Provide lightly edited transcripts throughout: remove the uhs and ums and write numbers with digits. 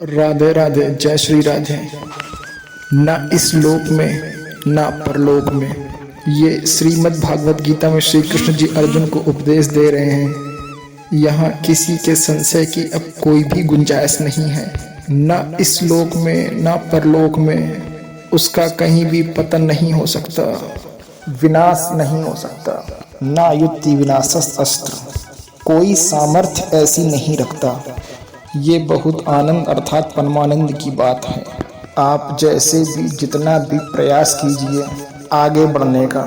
राधे राधे, जय श्री राधे। न इस लोक में न परलोक में, ये श्रीमद् भागवत गीता में श्री कृष्ण जी अर्जुन को उपदेश दे रहे हैं। यहाँ किसी के संशय की अब कोई भी गुंजाइश नहीं है। न इस लोक में न परलोक में उसका कहीं भी पतन नहीं हो सकता, विनाश नहीं हो सकता। न युक्ति विनाशस् अस्त्र, कोई सामर्थ्य ऐसी नहीं रखता। ये बहुत आनंद अर्थात परमानंद की बात है। आप जैसे भी जितना भी प्रयास कीजिए आगे बढ़ने का,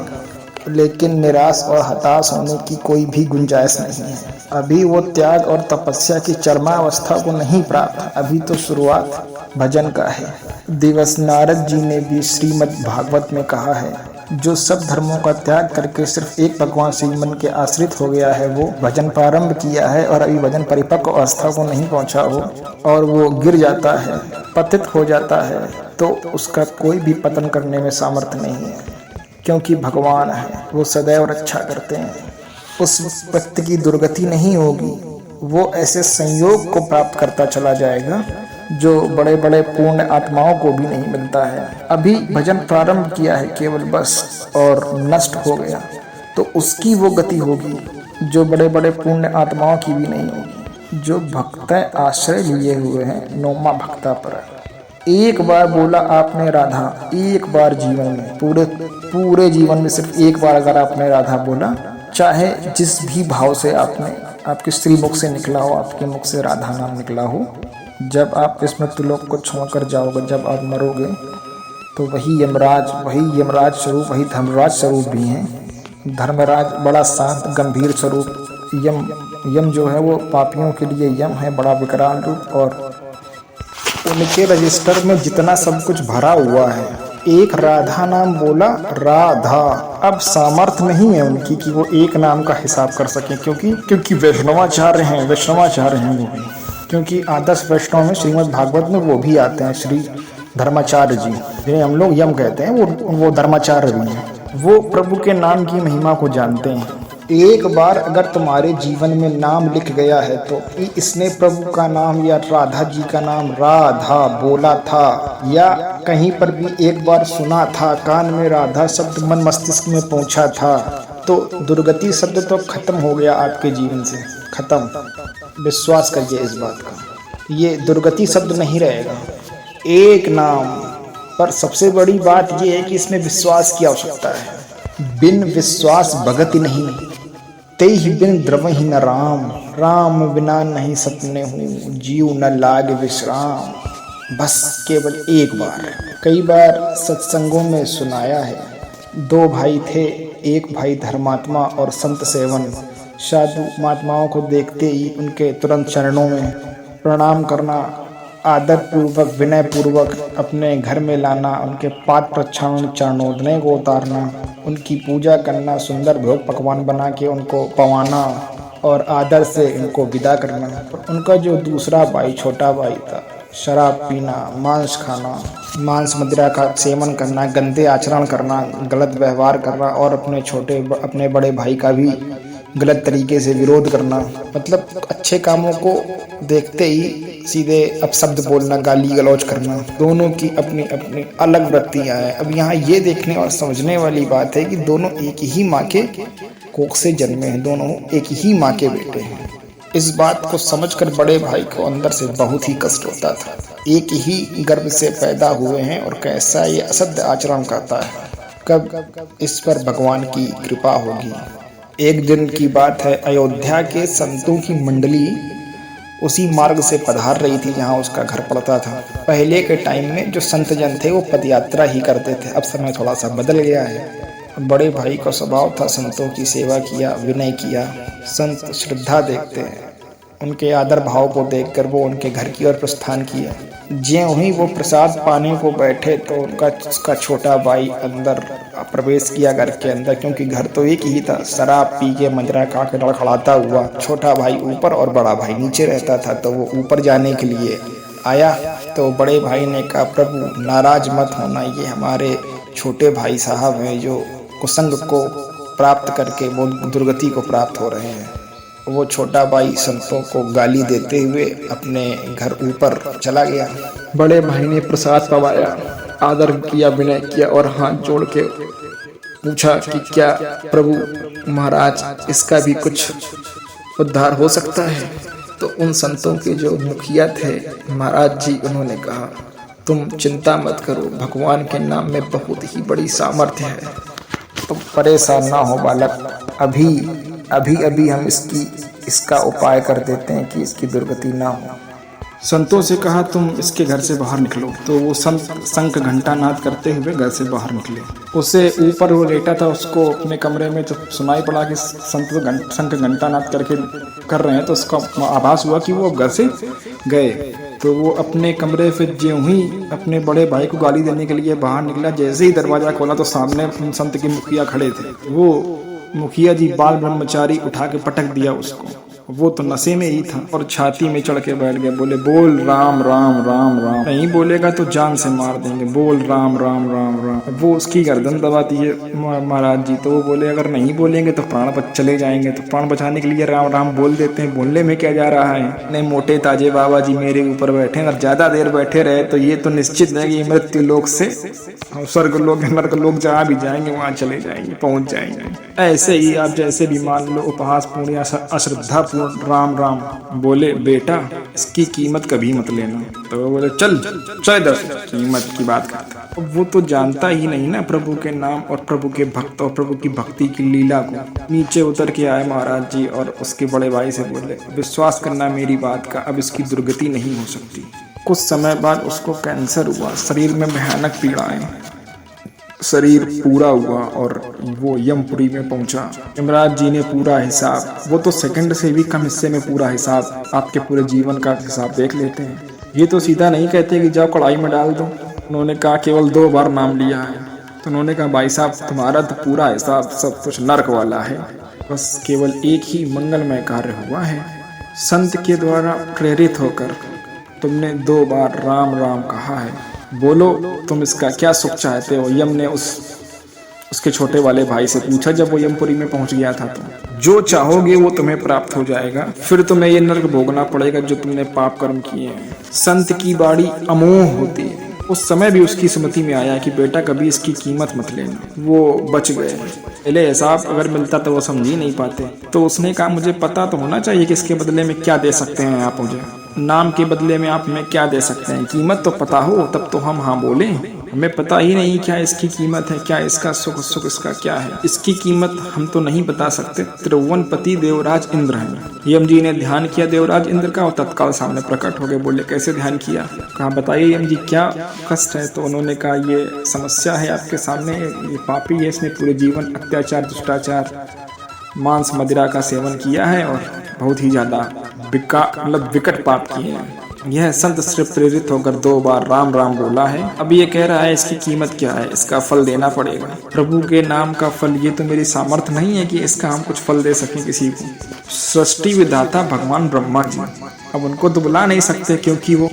लेकिन निराश और हताश होने की कोई भी गुंजाइश नहीं है। अभी वो त्याग और तपस्या की चरमावस्था को नहीं प्राप्त, अभी तो शुरुआत भजन का है। दिवस नारद जी ने भी श्रीमद् भागवत में कहा है, जो सब धर्मों का त्याग करके सिर्फ एक भगवान श्री मन के आश्रित हो गया है, वो भजन प्रारंभ किया है और अभी भजन परिपक्व अवस्था को नहीं पहुंचा हो और वो गिर जाता है, पतित हो जाता है, तो उसका कोई भी पतन करने में सामर्थ्य नहीं है, क्योंकि भगवान है, वो सदैव रक्षा करते हैं। उस व्यक्ति की दुर्गति नहीं होगी, वो ऐसे संयोग को प्राप्त करता चला जाएगा जो बड़े बड़े पूर्ण आत्माओं को भी नहीं मिलता है। अभी भजन प्रारंभ किया है केवल बस और नष्ट हो गया, तो उसकी वो गति होगी जो बड़े बड़े पूर्ण आत्माओं की भी नहीं होगी। जो भक्त आश्रय लिए हुए हैं नौमा भक्ता पर, एक बार बोला आपने राधा, एक बार जीवन में, पूरे जीवन में सिर्फ एक बार अगर आपने राधा बोला, चाहे जिस भी भाव से आपके स्त्री मुख से निकला हो, आपके मुख से राधा नाम निकला हो, जब आप इस मृत्यु लोक को छोड़कर जाओगे, जब आप मरोगे, तो वही यमराज स्वरूप, वही धर्मराज स्वरूप भी हैं। धर्मराज बड़ा शांत गंभीर स्वरूप, यम जो है वो पापियों के लिए यम है, बड़ा विकराल रूप, और उनके रजिस्टर में जितना सब कुछ भरा हुआ है, एक राधा नाम बोला, राधा, अब सामर्थ्य नहीं है उनकी कि वो एक नाम का हिसाब कर सके, क्योंकि वैष्णवाचार्य हैं वो भी, क्योंकि आदर्श वैष्णव में श्रीमद् भागवत में वो भी आते हैं, श्री धर्माचार्य जी, जिन्हें हम लोग यम कहते हैं, वो धर्माचार्य भी हैं। वो प्रभु के नाम की महिमा को जानते हैं। एक बार अगर तुम्हारे जीवन में नाम लिख गया है, तो इसने प्रभु का नाम या राधा जी का नाम राधा बोला था, या कहीं पर भी एक बार सुना था, कान में राधा शब्द मन मस्तिष्क में पहुंचा था, तो दुर्गति शब्द तो खत्म हो गया आपके जीवन से, खत्म। विश्वास करिए इस बात का, ये दुर्गति शब्द नहीं रहेगा। एक नाम पर सबसे बड़ी बात यह है कि इसमें विश्वास की आवश्यकता है। बिन विश्वास भगति नहीं, तेहि बिन द्रवहि न राम, राम बिना नहीं सपने हूँ, जीव न लाग विश्राम। बस केवल एक बार, कई बार सत्संगों में सुनाया है। दो भाई थे, एक भाई धर्मात्मा और संत सेवन, साधु महात्माओं को देखते ही उनके तुरंत चरणों में प्रणाम करना, आदर पूर्वक विनय पूर्वक अपने घर में लाना, उनके पाद प्रक्षालन चरणोदय को उतारना, उनकी पूजा करना, सुंदर भोग पकवान बना के उनको पवाना और आदर से उनको विदा करना। पर उनका जो दूसरा भाई, छोटा भाई था, शराब पीना, मांस खाना, मांस मदिरा का सेवन करना, गंदे आचरण करना, गलत व्यवहार करना और अपने बड़े भाई का भी गलत तरीके से विरोध करना, मतलब अच्छे कामों को देखते ही सीधे अपशब्द बोलना, गाली गलौज करना। दोनों की अपनी अपनी अलग वृत्तियां हैं। अब यहाँ ये देखने और समझने वाली बात है कि दोनों एक ही माँ के कोख से जन्मे हैं, दोनों एक ही माँ के बेटे हैं। इस बात को समझकर बड़े भाई को अंदर से बहुत ही कष्ट होता था। एक ही गर्भ से पैदा हुए हैं और कैसा ये असभ्य आचरण करता है, कब इस पर भगवान की कृपा होगी। एक दिन की बात है, अयोध्या के संतों की मंडली उसी मार्ग से पधार रही थी जहां उसका घर पड़ता था। पहले के टाइम में जो संत जन थे वो पदयात्रा ही करते थे, अब समय थोड़ा सा बदल गया है। बड़े भाई का स्वभाव था संतों की सेवा किया, विनय किया। संत श्रद्धा देखते हैं, उनके आदर भाव को देखकर वो उनके घर की ओर प्रस्थान किया। ज्यों ही वो प्रसाद पाने को बैठे तो उसका छोटा भाई अंदर प्रवेश किया घर के अंदर, क्योंकि घर तो एक ही था। शराब पी के मदिरा खा के लड़खड़ाता हुआ छोटा भाई ऊपर और बड़ा भाई नीचे रहता था, तो वो ऊपर जाने के लिए आया। तो बड़े भाई ने कहा, प्रभु नाराज मत होना, ये हमारे छोटे भाई साहब हैं जो कुसंग को प्राप्त करके वो दुर्गति को प्राप्त हो रहे हैं। वो छोटा भाई संतों को गाली देते हुए अपने घर ऊपर चला गया। बड़े भाई ने प्रसाद पवाया, आदर किया, विनय किया और हाथ जोड़ के पूछा कि क्या प्रभु महाराज इसका भी कुछ उद्धार हो सकता है। तो उन संतों के जो मुखिया थे महाराज जी, उन्होंने कहा तुम चिंता मत करो, भगवान के नाम में बहुत ही बड़ी सामर्थ्य है, तुम परेशान ना हो बालक, अभी हम इसका उपाय कर देते हैं कि इसकी दुर्गति ना हो। संतों से कहा तुम इसके घर से बाहर निकलो। तो वो संत शंख घंटा नाद करते हुए घर से बाहर निकले। उसे ऊपर वो लेटा था, उसको अपने कमरे में जब सुनाई पड़ा कि संत शंख घंटा नाद करके कर रहे हैं तो उसका आभास हुआ कि वो घर से गए। तो वो अपने कमरे से ज्यों ही अपने बड़े भाई को गाली देने के लिए बाहर निकला, जैसे ही दरवाजा खोला तो सामने संत के मुखिया खड़े थे। वो मुखिया जी बाल ब्रह्मचारी उठा के पटक दिया उसको। वो तो नशे में ही था और छाती में चढ़ के बैठ गया। बोले बोल राम राम राम राम, नहीं बोलेगा तो जान से मार देंगे, बोल राम राम राम राम। वो उसकी गर्दन दबाती है महाराज जी। तो वो बोले अगर नहीं बोलेंगे तो प्राण चले जाएंगे, तो प्राण बचाने के लिए राम राम बोल देते हैं, बोलने में क्या जा रहा है। नहीं मोटे ताजे बाबा जी मेरे ऊपर बैठे, अगर ज्यादा देर बैठे रहे तो ये तो निश्चित है कि मृत्यु लोक से स्वर्ग लोक नरक लोक जहाँ भी जाएंगे वहाँ चले जाएंगे, पहुंच जाएंगे। ऐसे ही आप जैसे भी मान लो उपहास पूर्ण या अश्रद्धा पूर्ण राम राम बोले, बेटा इसकी कीमत कभी मत लेना। तो वो बोले चल इधर कीमत की बात करता। वो तो जानता ही नहीं ना प्रभु के नाम और प्रभु के भक्त और प्रभु की भक्ति की लीला को। नीचे उतर के आए महाराज जी और उसके बड़े भाई से बोले विश्वास करना मेरी बात का, अब इसकी दुर्गति नहीं हो सकती। कुछ समय बाद उसको कैंसर हुआ, शरीर में भयानक पीड़ाएं, शरीर पूरा हुआ और वो यमपुरी में पहुंचा। यमराज जी ने पूरा हिसाब, वो तो सेकंड से भी कम हिस्से में पूरा हिसाब, आपके पूरे जीवन का हिसाब देख लेते हैं। ये तो सीधा नहीं कहते कि जाओ कढ़ाई में डाल दो। उन्होंने कहा केवल 2 बार नाम लिया है। तो उन्होंने कहा भाई साहब तुम्हारा तो पूरा हिसाब सब कुछ नर्क वाला है, बस केवल एक ही मंगलमय कार्य हुआ है। संत के द्वारा प्रेरित होकर तुमने 2 बार राम राम कहा है, बोलो तुम इसका क्या सुख चाहते हो। यम ने उसके छोटे वाले भाई से पूछा जब वो यमपुरी में पहुंच गया था। तो जो चाहोगे वो तुम्हें प्राप्त हो जाएगा, फिर तुम्हें ये नरक भोगना पड़ेगा जो तुमने पाप कर्म किए हैं। संत की बाड़ी अमोह होती है। उस समय भी उसकी स्मृति में आया कि बेटा कभी इसकी कीमत मत लेना। वो बच गए। पहले एहसास अगर मिलता तो वो समझ ही नहीं पाते। तो उसने कहा मुझे पता तो होना चाहिए कि इसके बदले में क्या दे सकते हैं आप मुझे, नाम के बदले में आप हमें क्या दे सकते हैं। कीमत तो पता हो तब तो हम हाँ बोले। हमें पता ही नहीं क्या इसकी कीमत है, क्या इसका सुख इसका क्या है। इसकी कीमत हम तो नहीं बता सकते। त्रिभुवनपति देवराज इंद्र हैं। यम जी ने ध्यान किया देवराज इंद्र का और तत्काल सामने प्रकट हो गए। बोले कैसे ध्यान किया? कहा बताइए यम जी क्या कष्ट है। तो उन्होंने कहा ये समस्या है आपके सामने, ये पापी है, इसने पूरे जीवन अत्याचार दुष्टाचार मांस मदिरा का सेवन किया है और बहुत ही ज्यादा विकट पाप किए हैं। यह संत से प्रेरित होकर 2 बार राम राम बोला है। अब ये कह रहा है इसकी कीमत क्या है, इसका फल देना पड़ेगा। प्रभु के नाम का फल, ये तो मेरी सामर्थ्य नहीं है कि इसका हम कुछ फल दे सकें किसी को। सृष्टि विधाता भगवान ब्रह्मा जी, अब उनको तो बुला नहीं सकते क्योंकि वो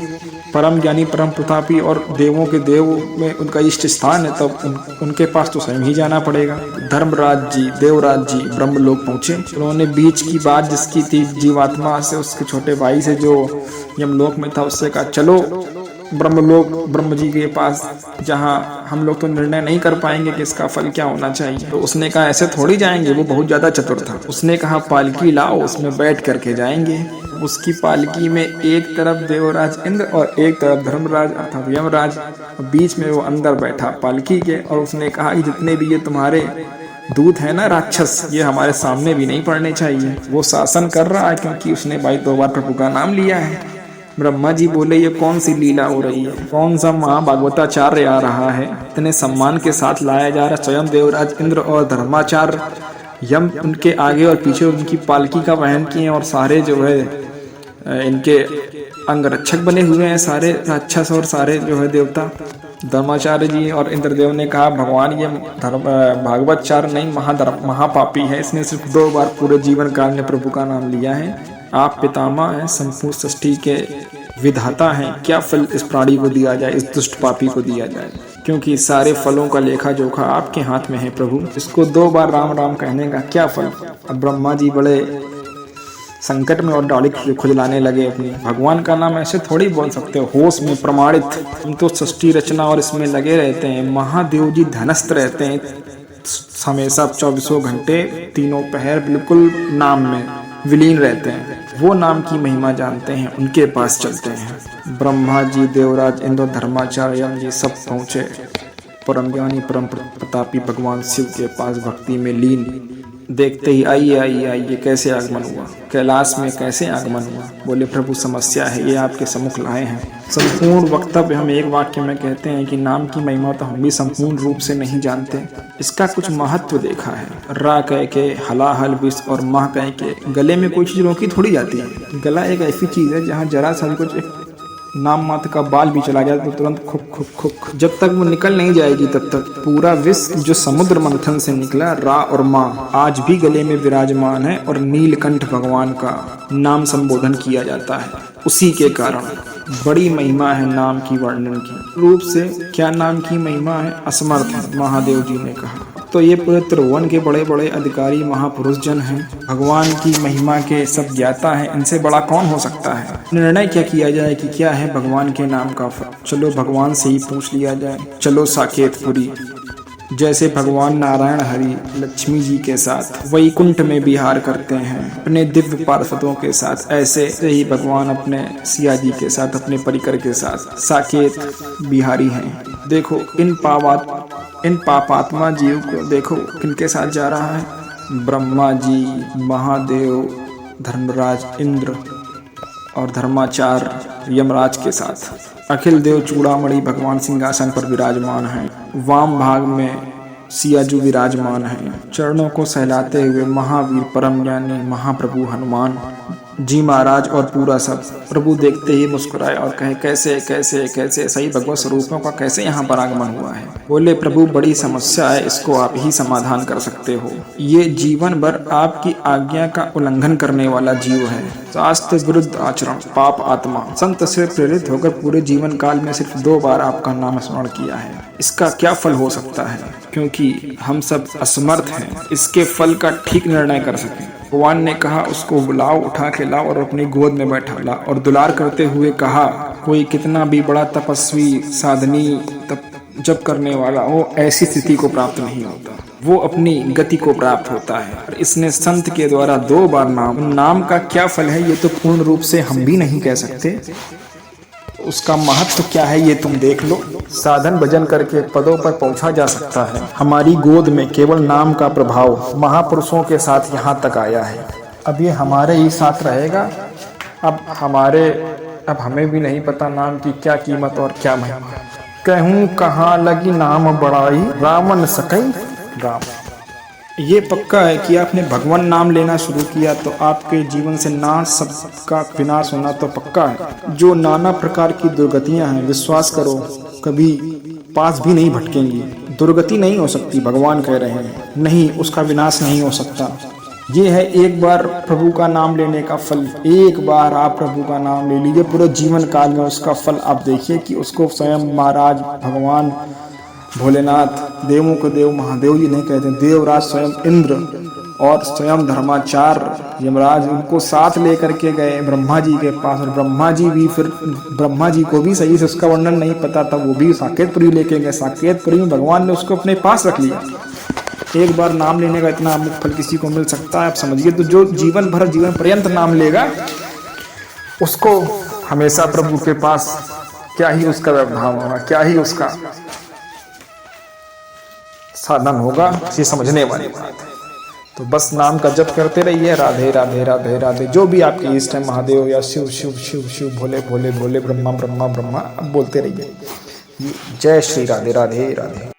परम ज्ञानी परम प्रतापी और देवों के देव में उनका इष्ट स्थान है। तब उनके पास तो स्वयं ही जाना पड़ेगा। धर्मराज जी देवराज जी ब्रह्मलोक पहुंचे। उन्होंने बीच की बात जिसकी थी जीवात्मा से, उसके छोटे भाई से जो यमलोक में था, उससे कहा चलो ब्रह्मलोक ब्रह्म जी के पास, जहाँ हम लोग तो निर्णय नहीं कर पाएंगे कि इसका फल क्या होना चाहिए। तो उसने कहा ऐसे थोड़ी जाएंगे, वो बहुत ज्यादा चतुर था। उसने कहा पालकी लाओ, उसमें बैठ करके जाएंगे। उसकी पालकी में एक तरफ देवराज इंद्र और एक तरफ धर्मराज अर्थात यमराज, बीच में वो अंदर बैठा पालकी के। और उसने कहा कि जितने भी ये तुम्हारे दूत है ना राक्षस, ये हमारे सामने भी नहीं पड़ने चाहिए। वो शासन कर रहा है क्योंकि उसने भाई 2 बार प्रभु का नाम लिया है। ब्रह्मा जी बोले ये कौन सी लीला हो रही है, कौन सा महाभागवताचार्य आ रहा है, इतने सम्मान के साथ लाया जा रहा। स्वयं देवराज इंद्र और धर्माचार्य यम उनके आगे और पीछे उनकी पालकी का वहन किए और सारे जो है इनके अंगरक्षक बने हुए हैं, सारे राक्षस और सारे जो है देवता। धर्माचार्य जी और इंद्रदेव ने कहा भगवान ये भागवतचार्य नहीं महापापी है, इसने सिर्फ 2 बार पूरे जीवन काल में प्रभु का नाम लिया है। आप पितामह हैं, संपूर्ण सृष्टि के विधाता हैं, क्या फल इस प्राणी को दिया जाए, इस दुष्ट पापी को दिया जाए, क्योंकि सारे फलों का लेखा जोखा आपके हाथ में है प्रभु। इसको 2 बार राम राम कहने का क्या फल। अब ब्रह्मा जी बड़े संकट में और डॉली खुजलाने लगे अपनी। भगवान का नाम ऐसे थोड़ी बोल सकते हो, होश में प्रमाणित। हम तो सृष्टि रचना और इसमें लगे रहते हैं। महादेव जी धनस्थ रहते हैं हमेशा 24 घंटे, तीनों पहर बिल्कुल नाम में विलीन रहते हैं। वो नाम की महिमा जानते हैं, उनके पास चलते हैं। ब्रह्मा जी, देवराज इंद्र, धर्माचार्य, यम जी सब पहुँचे परम ज्ञानी परम प्रतापी भगवान शिव के पास भक्ति में लीन। देखते ही आइए आइए आइए, कैसे आगमन हुआ, कैलाश में कैसे आगमन हुआ। बोले प्रभु समस्या है, ये आपके सम्मुख लाए हैं। संपूर्ण वक्तव्य हम एक वाक्य में कहते हैं कि नाम की महिमा तो हम भी संपूर्ण रूप से नहीं जानते, इसका कुछ महत्व देखा है। रा कह के हला हल विष और माह कह के गले में कोई चीज रोकी थोड़ी जाती है। गला एक ऐसी चीज है जहाँ जरा सा भी कुछ नाम मात्र का बाल भी चला जाए तो तुरंत खुक खुक खुक, जब तक वो निकल नहीं जाएगी तब तक पूरा विश्व जो समुद्र मंथन से निकला, रा और माँ आज भी गले में विराजमान है और नीलकंठ भगवान का नाम संबोधन किया जाता है। उसी के कारण बड़ी महिमा है नाम की वर्णन की। रूप से क्या नाम की महिमा है, असमर्थ है, महादेव जी ने कहा। तो ये पूरे त्रिभुवन के बड़े बड़े अधिकारी महापुरुष जन हैं, भगवान की महिमा के सब ज्ञाता हैं, इनसे बड़ा कौन हो सकता है। निर्णय क्या किया जाए कि क्या है भगवान के नाम का फल। चलो भगवान से ही पूछ लिया जाए। चलो साकेतपुरी, जैसे भगवान नारायण हरि लक्ष्मी जी के साथ वैकुंठ में विहार करते हैं अपने दिव्य पार्षदों के साथ, ऐसे ही भगवान अपने सिया जी के साथ, अपने परिकर के साथ साकेत बिहारी हैं। देखो इन पापात्मा जीव को देखो किनके साथ जा रहा है। ब्रह्मा जी, महादेव, धर्मराज इंद्र और धर्माचार्य यमराज के साथ। अखिल देव चूड़ामणि भगवान सिंहासन पर विराजमान हैं। वाम भाग में सियाजू विराजमान हैं। चरणों को सहलाते हुए महावीर परम ज्ञानी महाप्रभु हनुमान जी महाराज और पूरा सब। प्रभु देखते ही मुस्कुराए और कहे कैसे कैसे कैसे सही भगवत स्वरूपों का कैसे यहाँ पर आगमन हुआ है। बोले प्रभु बड़ी समस्या है, इसको आप ही समाधान कर सकते हो। ये जीवन भर आपकी आज्ञा का उल्लंघन करने वाला जीव है, शास्त्र विरुद्ध आचरण, पाप आत्मा। संत से प्रेरित होकर पूरे जीवन काल में सिर्फ 2 बार आपका नाम स्मरण किया है, इसका क्या फल हो सकता है। क्योंकि हम सब असमर्थ हैं इसके फल का ठीक निर्णय कर सकें। भगवान ने कहा उसको बुलाओ, उठा के लाओ और अपनी गोद में बैठा ला। और दुलार करते हुए कहा कोई कितना भी बड़ा तपस्वी साधनी जप करने वाला हो, ऐसी स्थिति को प्राप्त नहीं होता, वो अपनी गति को प्राप्त होता है। और इसने संत के द्वारा 2 बार नाम का क्या फल है ये तो पूर्ण रूप से हम भी नहीं कह सकते। उसका महत्व क्या है ये तुम देख लो। साधन भजन करके पदों पर पहुंचा जा सकता है। हमारी गोद में केवल नाम का प्रभाव महापुरुषों के साथ यहाँ तक आया है। अब ये हमारे ही साथ रहेगा। अब हमें भी नहीं पता नाम की क्या कीमत और क्या महिमा। कहूँ कहाँ लगी नाम बड़ाई, रावण सकई राम। ये पक्का है कि आपने भगवान नाम लेना शुरू किया तो आपके जीवन से नाश सबका विनाश होना तो पक्का है। जो नाना प्रकार की दुर्गतियां हैं, विश्वास करो कभी पास भी नहीं भटकेंगी। दुर्गति नहीं हो सकती, भगवान कह रहे हैं, नहीं उसका विनाश नहीं हो सकता। ये है एक बार प्रभु का नाम लेने का फल। एक बार आप प्रभु का नाम ले लीजिए, पूरे जीवन काल में उसका फल आप देखिए कि उसको स्वयं महाराज भगवान भोलेनाथ, देवों को देव महादेव जी नहीं कहते, देवराज स्वयं इंद्र और स्वयं धर्माचार्य यमराज उनको साथ लेकर के गए ब्रह्मा जी के पास। और ब्रह्मा जी को भी सही से उसका वर्णन नहीं पता था, वो भी साकेतपुरी लेके गए। साकेतपुरी में भगवान ने उसको अपने पास रख लिया। एक बार नाम लेने का इतना अमुक फल किसी को मिल सकता है, आप समझिए। तो जो जीवन पर्यंत नाम लेगा उसको हमेशा प्रभु के पास क्या ही उसका व्यवधान होगा, क्या ही उसका साधन होगा, ये समझने वाली बात है। तो बस नाम का जप करते रहिए, राधे राधे राधे राधे। जो भी आपके इष्ट है, महादेव या शिव शिव शिव शिव, भोले भोले भोले, ब्रह्मा ब्रह्मा ब्रह्मा, अब बोलते रहिए। जय श्री राधे राधे राधे।